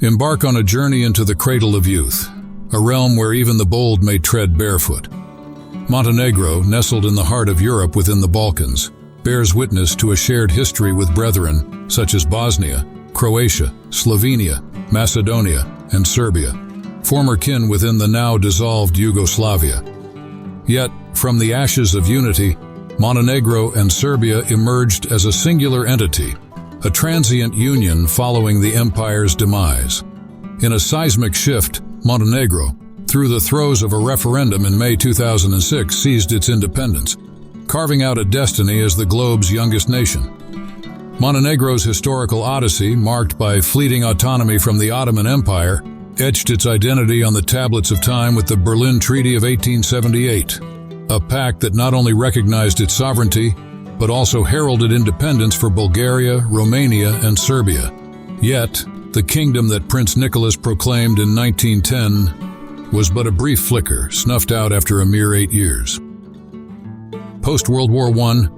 Embark on a journey into the cradle of youth, a realm where even the bold may tread barefoot. Montenegro, nestled in the heart of Europe within the Balkans, bears witness to a shared history with brethren such as Bosnia, Croatia, Slovenia, Macedonia, and Serbia, former kin within the now dissolved Yugoslavia. Yet, from the ashes of unity, Montenegro and Serbia emerged as a singular entity, a transient union following the empire's demise. In a seismic shift, Montenegro, through the throes of a referendum in May 2006, seized its independence, carving out a destiny as the globe's youngest nation. Montenegro's historical odyssey, marked by fleeting autonomy from the Ottoman Empire, etched its identity on the tablets of time with the Berlin Treaty of 1878, a pact that not only recognized its sovereignty, but also heralded independence for Bulgaria, Romania, and Serbia. Yet, the kingdom that Prince Nicholas proclaimed in 1910 was but a brief flicker, snuffed out after a mere 8 years. Post-World War I,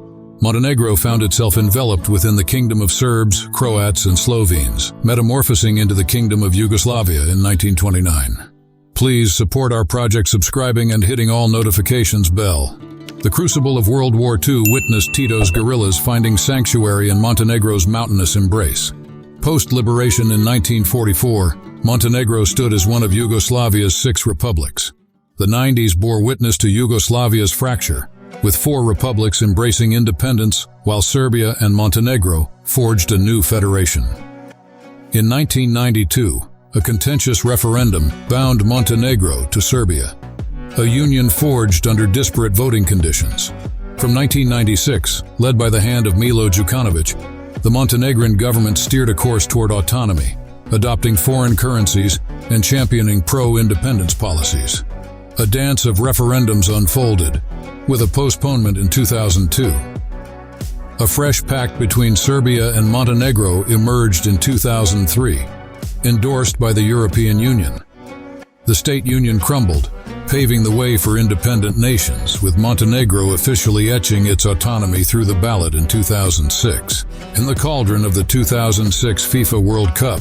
Montenegro found itself enveloped within the Kingdom of Serbs, Croats, and Slovenes, metamorphosing into the Kingdom of Yugoslavia in 1929. Please support our project subscribing and hitting all notifications bell. The crucible of World War II witnessed Tito's guerrillas finding sanctuary in Montenegro's mountainous embrace. Post-liberation in 1944, Montenegro stood as one of Yugoslavia's 6 republics. The 90s bore witness to Yugoslavia's fracture, with 4 republics embracing independence, while Serbia and Montenegro forged a new federation. In 1992, a contentious referendum bound Montenegro to Serbia, a union forged under disparate voting conditions. From 1996, led by the hand of Milo Đukanović, the Montenegrin government steered a course toward autonomy, adopting foreign currencies and championing pro-independence policies. A dance of referendums unfolded, with a postponement in 2002. A fresh pact between Serbia and Montenegro emerged in 2003, endorsed by the European Union. The state union crumbled, paving the way for independent nations, with Montenegro officially etching its autonomy through the ballot in 2006. In the cauldron of the 2006 FIFA World Cup,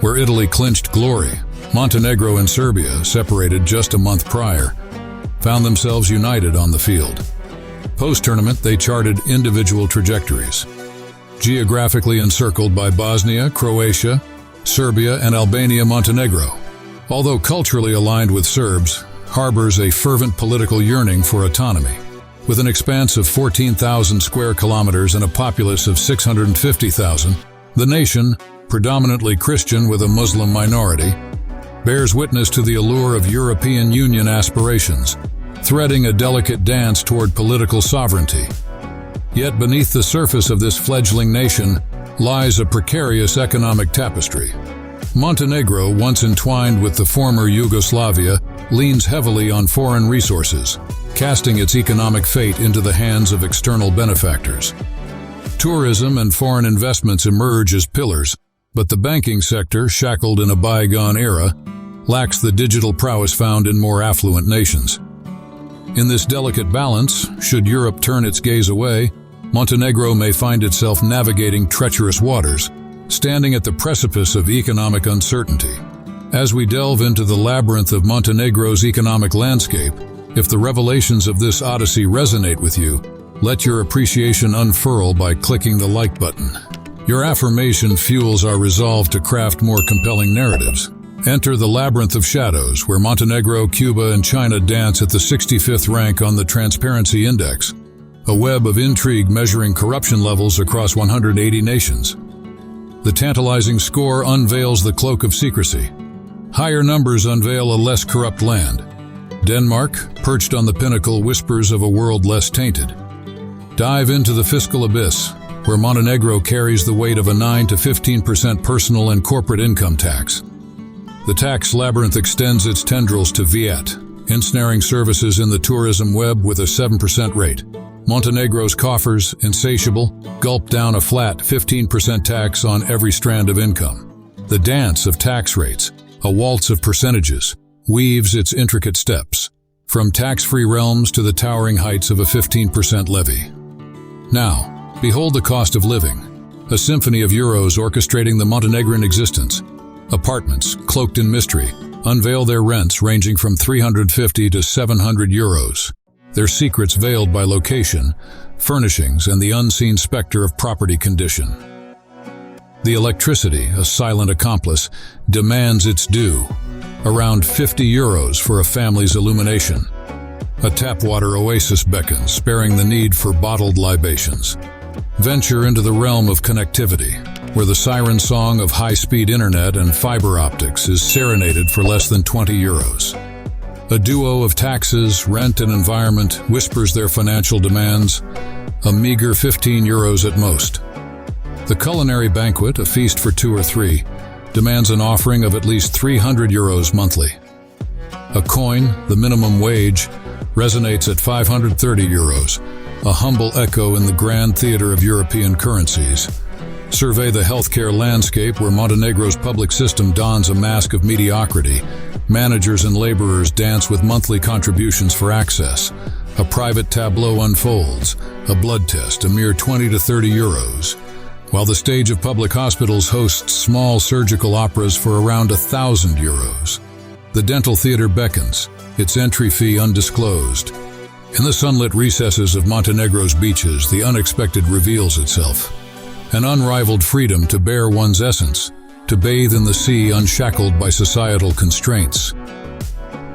where Italy clinched glory, Montenegro and Serbia, separated just a month prior, found themselves united on the field. Post-tournament, they charted individual trajectories. Geographically encircled by Bosnia, Croatia, Serbia, and Albania, Montenegro, although culturally aligned with Serbs, harbors a fervent political yearning for autonomy. With an expanse of 14,000 square kilometers and a populace of 650,000, the nation, predominantly Christian with a Muslim minority, bears witness to the allure of European Union aspirations, threading a delicate dance toward political sovereignty. Yet beneath the surface of this fledgling nation lies a precarious economic tapestry. Montenegro, once entwined with the former Yugoslavia, leans heavily on foreign resources, casting its economic fate into the hands of external benefactors. Tourism and foreign investments emerge as pillars, but the banking sector, shackled in a bygone era, lacks the digital prowess found in more affluent nations. In this delicate balance, should Europe turn its gaze away, Montenegro may find itself navigating treacherous waters, standing at the precipice of economic uncertainty. As we delve into the labyrinth of Montenegro's economic landscape, if the revelations of this odyssey resonate with you, let your appreciation unfurl by clicking the like button. Your affirmation fuels our resolve to craft more compelling narratives. Enter the labyrinth of shadows, where Montenegro, Cuba, and China dance at the 65th rank on the Transparency Index, a web of intrigue measuring corruption levels across 180 nations. The tantalizing score unveils the cloak of secrecy. Higher numbers unveil a less corrupt land. Denmark, perched on the pinnacle, whispers of a world less tainted. Dive into the fiscal abyss, where Montenegro carries the weight of a 9 to 15% personal and corporate income tax. The tax labyrinth extends its tendrils to Viet, ensnaring services in the tourism web with a 7% rate. Montenegro's coffers, insatiable, gulp down a flat 15% tax on every strand of income. The dance of tax rates, a waltz of percentages, weaves its intricate steps, from tax-free realms to the towering heights of a 15% levy. Now, behold the cost of living, a symphony of euros orchestrating the Montenegrin existence, Apartments, cloaked in mystery, unveil their rents ranging from 350 to 700 euros. Their secrets veiled by location, furnishings, and the unseen specter of property condition. The electricity, a silent accomplice, demands its due. Around 50 euros for a family's illumination. A tap water oasis beckons, sparing the need for bottled libations. Venture into the realm of connectivity, where the siren song of high-speed internet and fiber optics is serenaded for less than 20 euros. A duo of taxes, rent, and environment whispers their financial demands, a meager 15 euros at most. The culinary banquet, a feast for 2 or 3, demands an offering of at least 300 euros monthly. A coin, the minimum wage, resonates at 530 euros, a humble echo in the grand theater of European currencies. Survey the healthcare landscape where Montenegro's public system dons a mask of mediocrity. Managers and laborers dance with monthly contributions for access. A private tableau unfolds, a blood test, a mere 20 to 30 euros. While the stage of public hospitals hosts small surgical operas for around 1,000 euros. The dental theater beckons, its entry fee undisclosed. In the sunlit recesses of Montenegro's beaches, the unexpected reveals itself. An unrivaled freedom to bear one's essence, to bathe in the sea unshackled by societal constraints.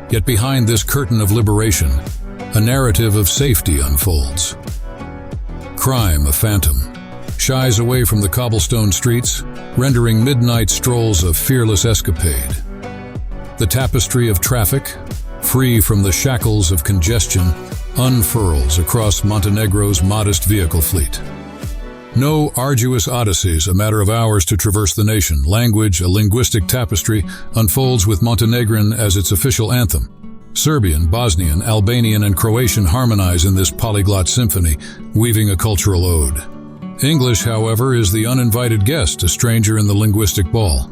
Yet behind this curtain of liberation, a narrative of safety unfolds. Crime, a phantom, shies away from the cobblestone streets, rendering midnight strolls a fearless escapade. The tapestry of traffic, free from the shackles of congestion, unfurls across Montenegro's modest vehicle fleet. No arduous odysseys, a matter of hours to traverse the nation. Language, a linguistic tapestry, unfolds with Montenegrin as its official anthem. Serbian, Bosnian, Albanian, and Croatian harmonize in this polyglot symphony, weaving a cultural ode. English, however, is the uninvited guest, a stranger in the linguistic ball.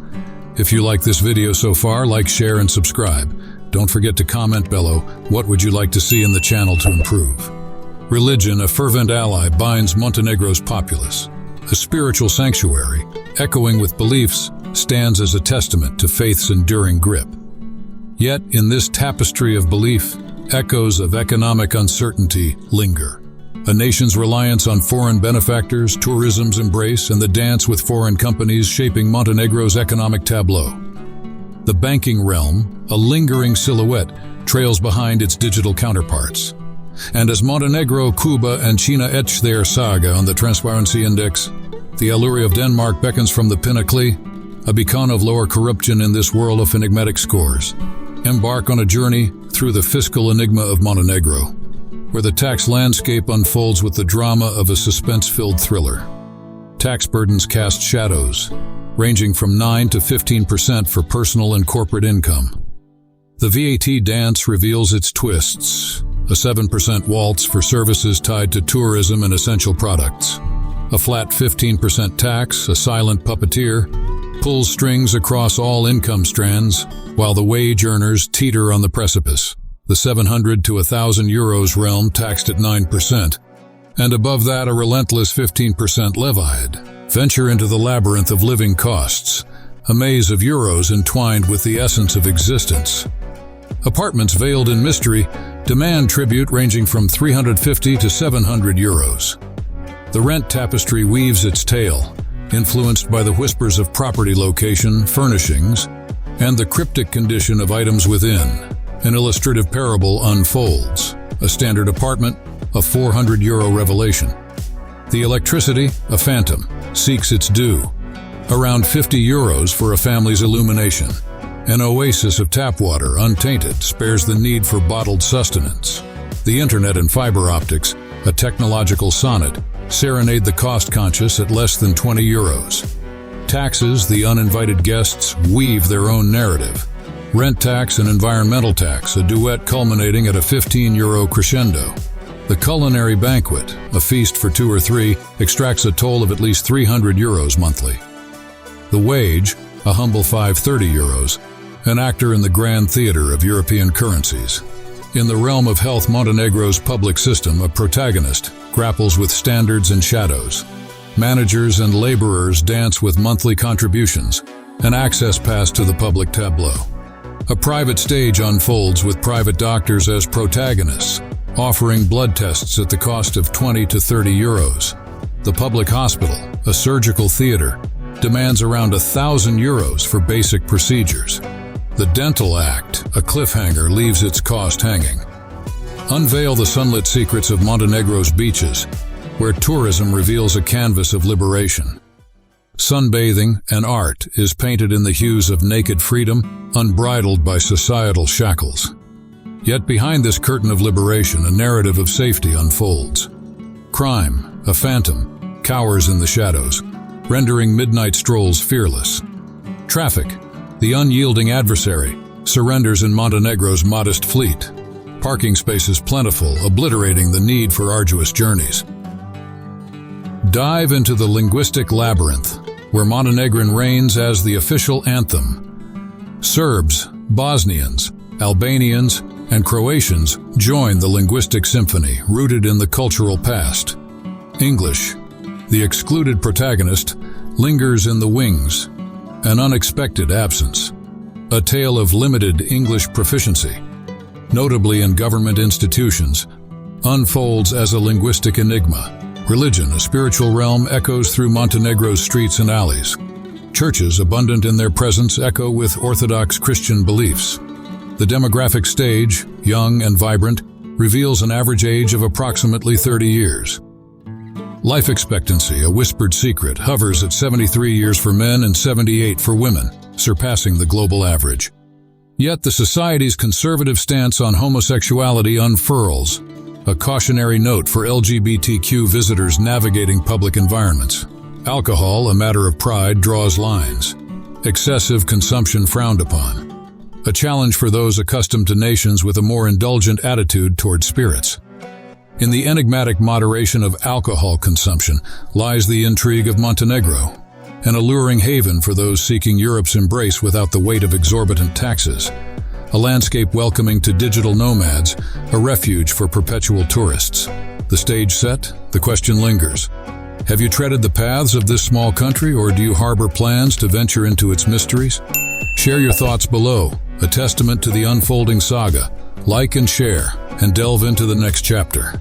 If you like this video so far, like, share, and subscribe. Don't forget to comment below, what would you like to see in the channel to improve? Religion, a fervent ally, binds Montenegro's populace. A spiritual sanctuary, echoing with beliefs, stands as a testament to faith's enduring grip. Yet, in this tapestry of belief, echoes of economic uncertainty linger. A nation's reliance on foreign benefactors, tourism's embrace, and the dance with foreign companies shaping Montenegro's economic tableau. The banking realm, a lingering silhouette, trails behind its digital counterparts. And as Montenegro, Cuba, and China etch their saga on the Transparency Index, the allure of Denmark beckons from the pinnacle, a beacon of lower corruption in this world of enigmatic scores. Embark on a journey through the fiscal enigma of Montenegro, where the tax landscape unfolds with the drama of a suspense-filled thriller. Tax burdens cast shadows, ranging from 9 to 15% for personal and corporate income. The VAT dance reveals its twists, a 7% waltz for services tied to tourism and essential products. A flat 15% tax, a silent puppeteer, pulls strings across all income strands, while the wage earners teeter on the precipice. The 700 to 1,000 euros realm taxed at 9%, and above that a relentless 15% levied. Venture into the labyrinth of living costs, a maze of euros entwined with the essence of existence. Apartments veiled in mystery demand tribute ranging from 350 to 700 euros. The rent tapestry weaves its tale, influenced by the whispers of property location, furnishings, and the cryptic condition of items within. An illustrative parable unfolds. A standard apartment, a 400 euro revelation. The electricity, a phantom, seeks its due. Around 50 euros for a family's illumination. An oasis of tap water, untainted, spares the need for bottled sustenance. The internet and fiber optics, a technological sonnet, serenade the cost-conscious at less than 20 euros. Taxes, the uninvited guests, weave their own narrative. Rent tax and environmental tax, a duet culminating at a 15 euro crescendo. The culinary banquet, a feast for 2 or 3, extracts a toll of at least 300 euros monthly. The wage, a humble 530 euros, an actor in the grand theater of European currencies. In the realm of health, Montenegro's public system, a protagonist, grapples with standards and shadows. Managers and laborers dance with monthly contributions, an access pass to the public tableau. A private stage unfolds with private doctors as protagonists, offering blood tests at the cost of 20 to 30 euros. The public hospital, a surgical theater, demands around 1,000 euros for basic procedures. The dental act, a cliffhanger, leaves its cost hanging. Unveil the sunlit secrets of Montenegro's beaches, where tourism reveals a canvas of liberation. Sunbathing and art is painted in the hues of naked freedom, unbridled by societal shackles. Yet behind this curtain of liberation, a narrative of safety unfolds. Crime, a phantom, cowers in the shadows, rendering midnight strolls fearless. Traffic, the unyielding adversary, surrenders in Montenegro's modest fleet. Parking spaces plentiful, obliterating the need for arduous journeys. Dive into the linguistic labyrinth, where Montenegrin reigns as the official anthem. Serbs, Bosnians, Albanians, and Croatians join the linguistic symphony rooted in the cultural past. English, the excluded protagonist, lingers in the wings, an unexpected absence. A tale of limited English proficiency, notably in government institutions, unfolds as a linguistic enigma. Religion, a spiritual realm, echoes through Montenegro's streets and alleys. Churches, abundant in their presence, echo with Orthodox Christian beliefs. The demographic stage, young and vibrant, reveals an average age of approximately 30 years. Life expectancy, a whispered secret, hovers at 73 years for men and 78 for women, surpassing the global average. Yet the society's conservative stance on homosexuality unfurls, a cautionary note for LGBTQ visitors navigating public environments. Alcohol, a matter of pride, draws lines. Excessive consumption frowned upon. A challenge for those accustomed to nations with a more indulgent attitude toward spirits. In the enigmatic moderation of alcohol consumption lies the intrigue of Montenegro, an alluring haven for those seeking Europe's embrace without the weight of exorbitant taxes. A landscape welcoming to digital nomads, a refuge for perpetual tourists. The stage set, the question lingers. Have you treaded the paths of this small country, or do you harbor plans to venture into its mysteries? Share your thoughts below, a testament to the unfolding saga. Like and share, and delve into the next chapter.